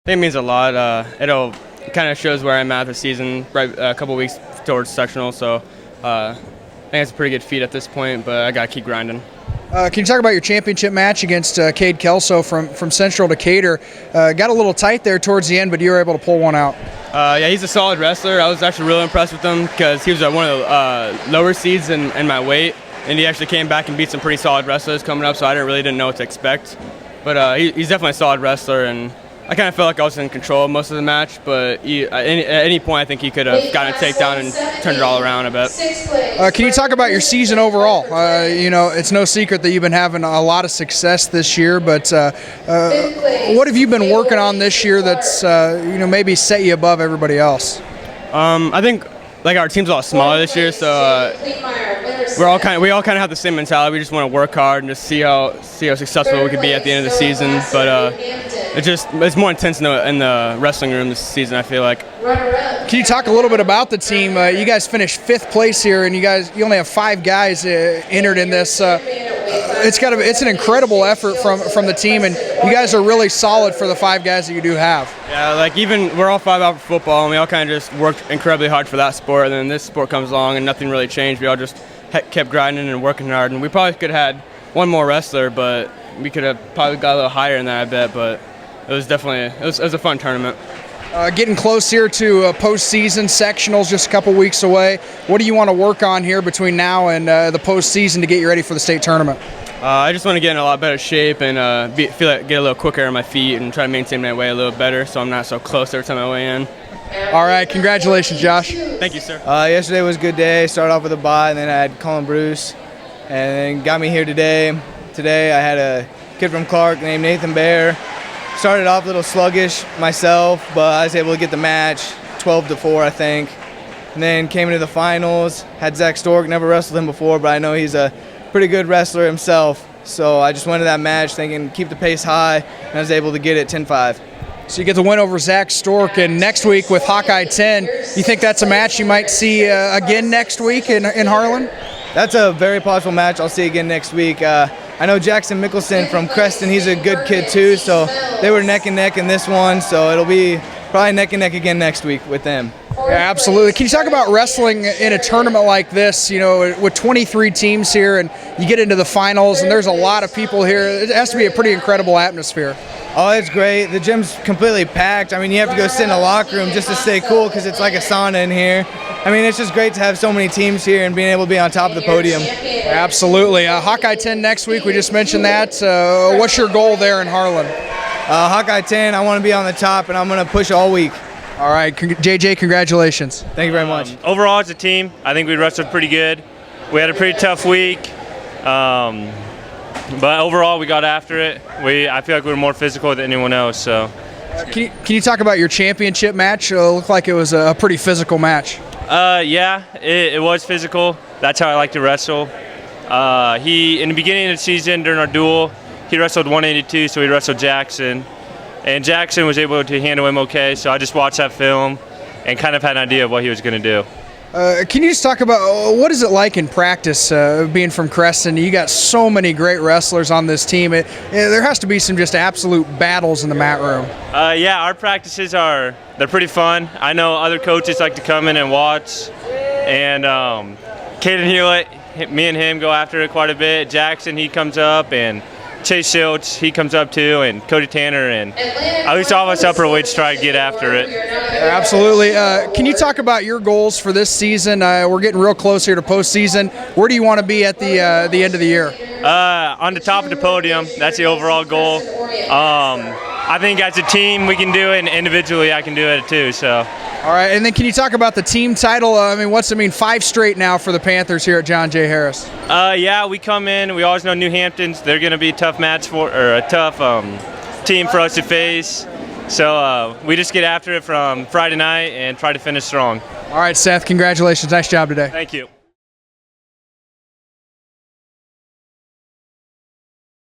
I think it means a lot. It kind of shows where I'm at the season, right a couple weeks towards sectional, so I think it's a pretty good feat at this point, but I got to keep grinding. Can you talk about your championship match against Cade Kelso from Central Decatur? Got a little tight there towards the end, but you were able to pull one out. Yeah, he's a solid wrestler. I was actually really impressed with him because he was one of the lower seeds in my weight, and he actually came back and beat some pretty solid wrestlers coming up, so I didn't know what to expect. But he's definitely a solid wrestler, and I kind of felt like I was in control of most of the match, but at any point I think he could have gotten a takedown and turned it all around a bit. Can you talk about your season overall? It's no secret that you've been having a lot of success this year, but what have you been working on this year that's maybe set you above everybody else? I think our team's a lot smaller this year, so we all kind of have the same mentality. We just want to work hard and just see how successful we could be at the end of the season. But it's more intense in the wrestling room this season, I feel like. Can you talk a little bit about the team? You guys finished 5th place here, and you only have 5 guys entered in this. It's an incredible effort from the team, and you guys are really solid for the 5 guys that you do have. Yeah, even we're all 5 out for football, and we all kind of just worked incredibly hard for that sport, and then this sport comes along and nothing really changed. We all just kept grinding and working hard, and we probably could have had one more wrestler, but we could have probably got a little higher than that, I bet. But it was definitely it was a fun tournament. Getting close here to postseason sectionals, just a couple weeks away. What do you want to work on here between now and the postseason to get you ready for the state tournament? I just want to get in a lot better shape and get a little quicker on my feet and try to maintain my weight a little better, so I'm not so close every time I weigh in. All right, congratulations, Josh. Thank you, sir. Yesterday was a good day. Started off with a bye, and then I had Colin Bruce, and then got me here today. Today I had a kid from Clark named Nathan Bear. Started off a little sluggish myself, but I was able to get the match 12-4, I think. And then came into the finals. Had Zach Stork. Never wrestled him before, but I know he's a pretty good wrestler himself. So I just went to that match thinking keep the pace high, and I was able to get it 10-5. So you get the win over Zach Stork, and next week with Hawkeye 10, you think that's a match you might see again next week in Harlan? That's a very possible match I'll see again next week. I know Jackson Mickelson from Creston, he's a good kid too, so they were neck and neck in this one, so it'll be probably neck and neck again next week with them. Yeah, absolutely. Can you talk about wrestling in a tournament like this, with 23 teams here and you get into the finals and there's a lot of people here? It has to be a pretty incredible atmosphere. Oh, it's great. The gym's completely packed. I mean, you have to go sit in a locker room just to stay cool because it's like a sauna in here. I mean, it's just great to have so many teams here and being able to be on top of the podium. Absolutely. Hawkeye 10 next week, we just mentioned that. What's your goal there in Harlan? Hawkeye 10, I want to be on the top, and I'm going to push all week. All right, JJ, congratulations. Thank you very much. Overall, as a team, I think we wrestled pretty good. We had a pretty tough week, but overall, we got after it. I feel like we were more physical than anyone else. So, can you talk about your championship match? It looked like it was a pretty physical match. Yeah, it was physical. That's how I like to wrestle. In the beginning of the season, during our duel, he wrestled 182, so he wrestled Jackson. And Jackson was able to handle him okay, so I just watched that film and kind of had an idea of what he was going to do. Can you just talk about what is it like in practice being from Creston? You got so many great wrestlers on this team. There has to be some just absolute battles in the mat room. Yeah, our practices they're pretty fun. I know other coaches like to come in and watch. And Caden Hewlett, me and him go after it quite a bit. Jackson, he comes up, and Chase Schultz, he comes up too, and Cody Tanner, and at least all of us upper weights try to get after it. Absolutely. Can you talk about your goals for this season? We're getting real close here to postseason. Where do you want to be at the end of the year? On the top of the podium. That's the overall goal. I think as a team we can do it, and individually I can do it too. So. All right, and then can you talk about the team title? What's it mean? 5 straight now for the Panthers here at John J. Harris. Yeah, we come in. We always know New Hampton's. They're going to be a tough a tough team for us to face. So we just get after it from Friday night and try to finish strong. All right, Seth. Congratulations. Nice job today. Thank you.